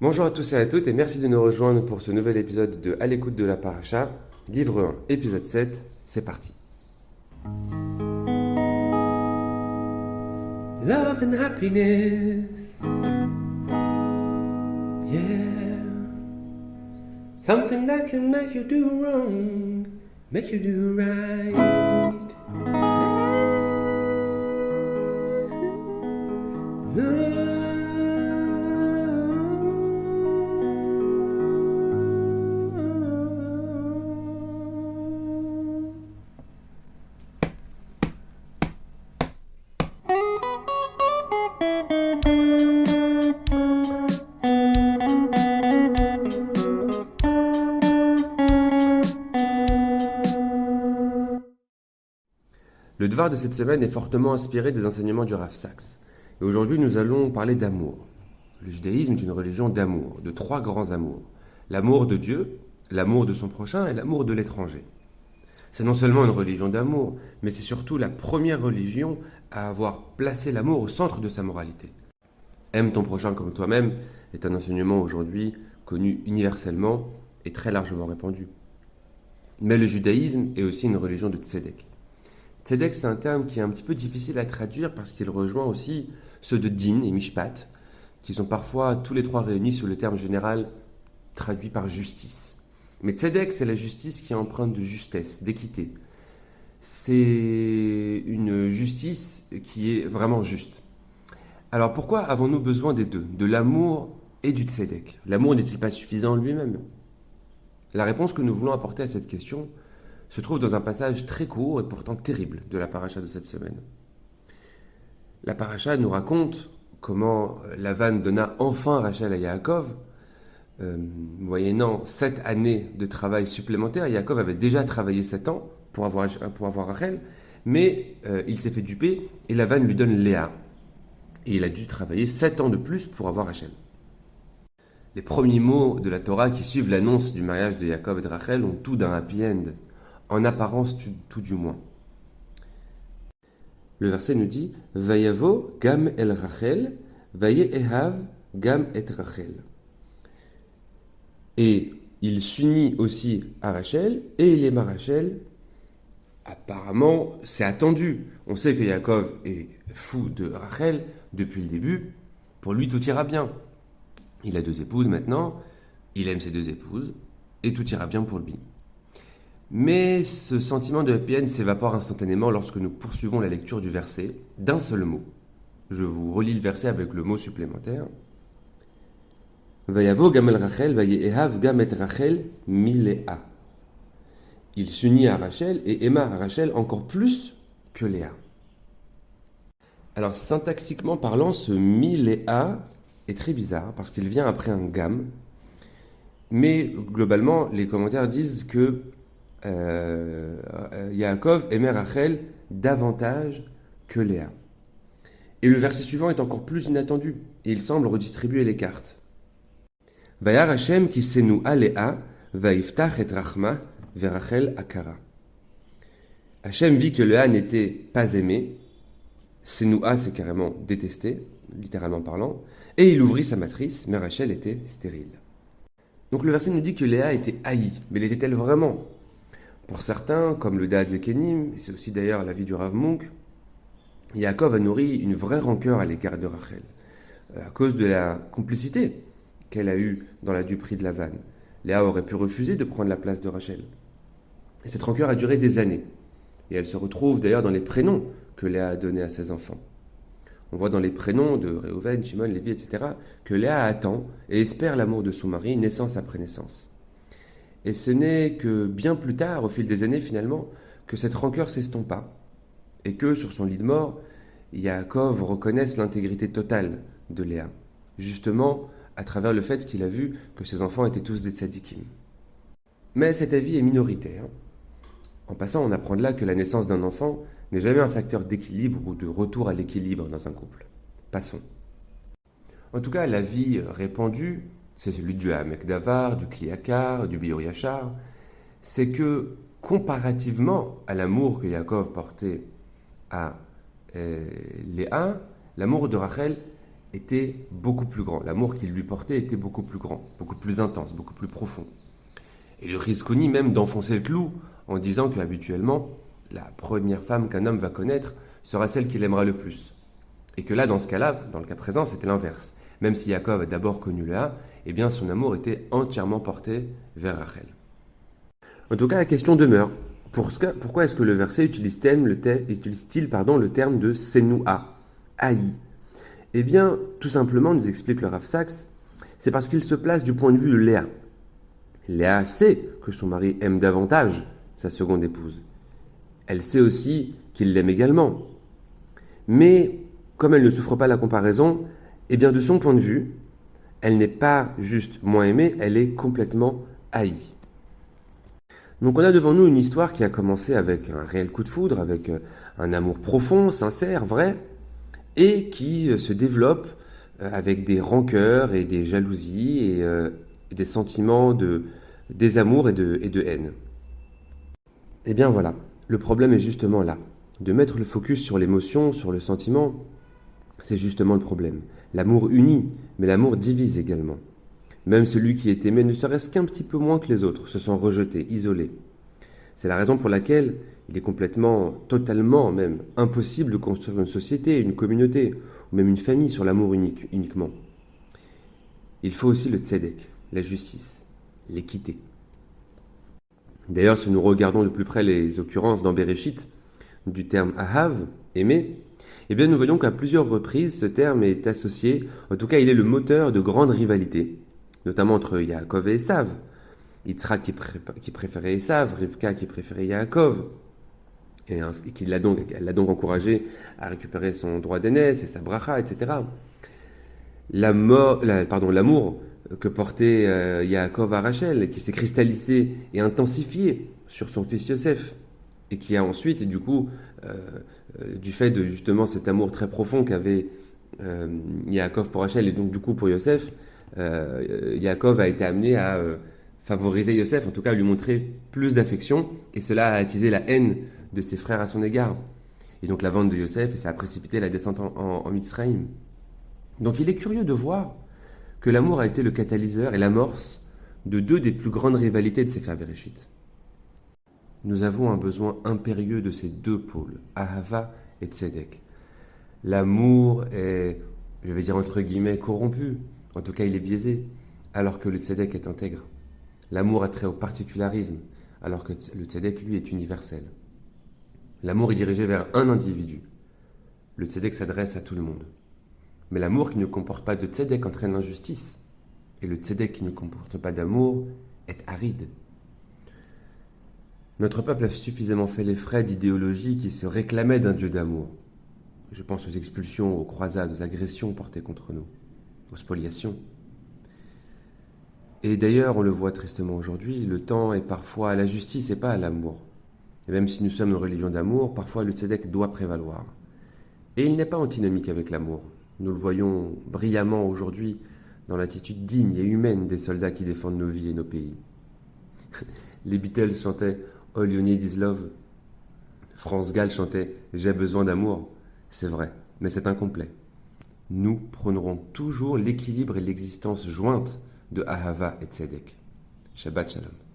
Bonjour à tous et à toutes et merci de nous rejoindre pour ce nouvel épisode de À l'écoute de la Paracha, livre 1, épisode 7, c'est parti. Love and happiness, yeah. Something that can make you do wrong, make you do right. Le devoir de cette semaine est fortement inspiré des enseignements du Rav Sachs. Et aujourd'hui, nous allons parler d'amour. Le judaïsme est une religion d'amour, de trois grands amours. L'amour de Dieu, l'amour de son prochain et l'amour de l'étranger. C'est non seulement une religion d'amour, mais c'est surtout la première religion à avoir placé l'amour au centre de sa moralité. Aime ton prochain comme toi-même est un enseignement aujourd'hui connu universellement et très largement répandu. Mais le judaïsme est aussi une religion de tzedek. Tzedek, c'est un terme qui est un petit peu difficile à traduire parce qu'il rejoint aussi ceux de din et mishpat, qui sont parfois tous les trois réunis sous le terme général traduit par justice. Mais tzedek, c'est la justice qui est empreinte de justesse, d'équité. C'est une justice qui est vraiment juste. Alors pourquoi avons-nous besoin des deux, de l'amour et du tzedek? L'amour n'est-il pas suffisant en lui-même? La réponse que nous voulons apporter à cette question se trouve dans un passage très court et pourtant terrible de la paracha de cette semaine. La paracha nous raconte comment Lavan donna enfin Rachel à Yaakov, moyennant 7 années de travail supplémentaire. Yaakov avait déjà travaillé 7 ans pour avoir Rachel, mais il s'est fait duper et Lavan lui donne Léa. Et il a dû travailler 7 ans de plus pour avoir Rachel. Les premiers mots de la Torah qui suivent l'annonce du mariage de Yaakov et de Rachel ont tout d'un happy end, en apparence tout du moins. Le verset nous dit « Vayavo gam el Rachel, vayehav gam et Rachel » Et il s'unit aussi à Rachel, et il aima Rachel. Apparemment, c'est attendu. On sait que Yaakov est fou de Rachel depuis le début. Pour lui, tout ira bien. Il a 2 épouses maintenant, il aime ses 2 épouses, et tout ira bien pour lui. Mais ce sentiment de happy end s'évapore instantanément lorsque nous poursuivons la lecture du verset d'un seul mot. Je vous relis le verset avec le mot supplémentaire. Vayavo gam el Rachel, vayehav gam et Rachel miléa. Il s'unit à Rachel et aima Rachel encore plus que Léa. Alors syntaxiquement parlant, ce miléa est très bizarre parce qu'il vient après un gam. Mais globalement, les commentaires disent que Yaakov aimait Rachel davantage que Léa. Et le verset suivant est encore plus inattendu, et il semble redistribuer les cartes. Vayar Hashem kisenu a Léa, vayiftach et rachma, verachel akara. Hashem vit que Léa n'était pas aimée, senua c'est carrément détesté, littéralement parlant, et il ouvrit sa matrice, mais Rachel était stérile. Donc le verset nous dit que Léa était haïe, mais l'était-elle vraiment? Pour certains, comme le Da'at Zekenim, et c'est aussi d'ailleurs l'avis du Rav Munk, Yaakov a nourri une vraie rancœur à l'égard de Rachel, à cause de la complicité qu'elle a eue dans la duperie de Lavan. Léa aurait pu refuser de prendre la place de Rachel. Et cette rancœur a duré des années, et elle se retrouve d'ailleurs dans les prénoms que Léa a donnés à ses enfants. On voit dans les prénoms de Réhouven, Shimon, Lévi, etc., que Léa attend et espère l'amour de son mari, naissance après naissance. Et ce n'est que bien plus tard, au fil des années finalement, que cette rancœur s'estompa, et que, sur son lit de mort, Yaakov reconnaisse l'intégrité totale de Léa, justement à travers le fait qu'il a vu que ses enfants étaient tous des tzadikim. Mais cet avis est minoritaire. En passant, on apprend de là que la naissance d'un enfant n'est jamais un facteur d'équilibre ou de retour à l'équilibre dans un couple. Passons. En tout cas, l'avis répandu, c'est celui du Hamek Davar, du Kliakar, du Biur Yachar, c'est que, comparativement à l'amour que Yaakov portait à Léa, l'amour de Rachel était beaucoup plus grand. L'amour qu'il lui portait était beaucoup plus grand, beaucoup plus intense, beaucoup plus profond. Et le risque même d'enfoncer le clou en disant qu'habituellement, la première femme qu'un homme va connaître sera celle qu'il aimera le plus. Et que là, dans ce cas-là, dans le cas présent, c'était l'inverse. Même si Yaakov a d'abord connu Léa, eh bien son amour était entièrement porté vers Rachel. En tout cas, la question demeure. Pourquoi est-ce que le verset utilise-t-il le terme de Senua, haï? Eh bien, tout simplement, nous explique le Rav Sachs, c'est parce qu'il se place du point de vue de Léa. Léa sait que son mari aime davantage sa seconde épouse. Elle sait aussi qu'il l'aime également. Mais, comme elle ne souffre pas la comparaison, eh bien, de son point de vue, elle n'est pas juste moins aimée, elle est complètement haïe. Donc on a devant nous une histoire qui a commencé avec un réel coup de foudre, avec un amour profond, sincère, vrai, et qui se développe avec des rancœurs et des jalousies et des sentiments de désamour et de haine. Eh bien voilà, le problème est justement là. De mettre le focus sur l'émotion, sur le sentiment, c'est justement le problème. L'amour unit, mais l'amour divise également. Même celui qui est aimé ne serait-ce qu'un petit peu moins que les autres, se sent rejeté, isolé. C'est la raison pour laquelle il est complètement, totalement même, impossible de construire une société, une communauté, ou même une famille sur l'amour uniquement. Il faut aussi le tzedek, la justice, l'équité. D'ailleurs, si nous regardons de plus près les occurrences dans Bereshit du terme ahav, aimer, eh bien nous voyons qu'à plusieurs reprises, ce terme est associé, en tout cas il est le moteur de grandes rivalités, notamment entre Yaakov et Esav, Yitzhak qui préférait Esav, Rivka qui préférait Yaakov, et elle l'a donc encouragé à récupérer son droit d'aînesse et sa bracha, etc. L'amour que portait Yaakov à Rachel, qui s'est cristallisé et intensifié sur son fils Yosef, et qui a ensuite, du coup, du fait de justement cet amour très profond qu'avait Yaakov pour Rachel, et donc du coup pour Yosef, Yaakov a été amené à favoriser Yosef, en tout cas à lui montrer plus d'affection, et cela a attisé la haine de ses frères à son égard. Et donc la vente de Yosef, et ça a précipité la descente en Mitzrayim. Donc il est curieux de voir que l'amour a été le catalyseur et l'amorce de deux des plus grandes rivalités de Sefer Bereshit. Nous avons un besoin impérieux de ces deux pôles, Ahava et Tzedek. L'amour est, je vais dire entre guillemets, corrompu, en tout cas il est biaisé, alors que le Tzedek est intègre. L'amour a trait au particularisme, alors que le Tzedek, lui, est universel. L'amour est dirigé vers un individu. Le Tzedek s'adresse à tout le monde. Mais l'amour qui ne comporte pas de Tzedek entraîne l'injustice. Et le Tzedek qui ne comporte pas d'amour est aride. Notre peuple a suffisamment fait les frais d'idéologies qui se réclamaient d'un Dieu d'amour. Je pense aux expulsions, aux croisades, aux agressions portées contre nous, aux spoliations. Et d'ailleurs, on le voit tristement aujourd'hui, le temps est parfois à la justice et pas à l'amour. Et même si nous sommes une religion d'amour, parfois le tzedek doit prévaloir. Et il n'est pas antinomique avec l'amour. Nous le voyons brillamment aujourd'hui dans l'attitude digne et humaine des soldats qui défendent nos vies et nos pays. Les Beatles chantaient « All you need is love ». France Gall chantait « J'ai besoin d'amour ». C'est vrai, mais c'est incomplet. Nous prônerons toujours l'équilibre et l'existence jointe de Ahava et Tzedek. Shabbat Shalom.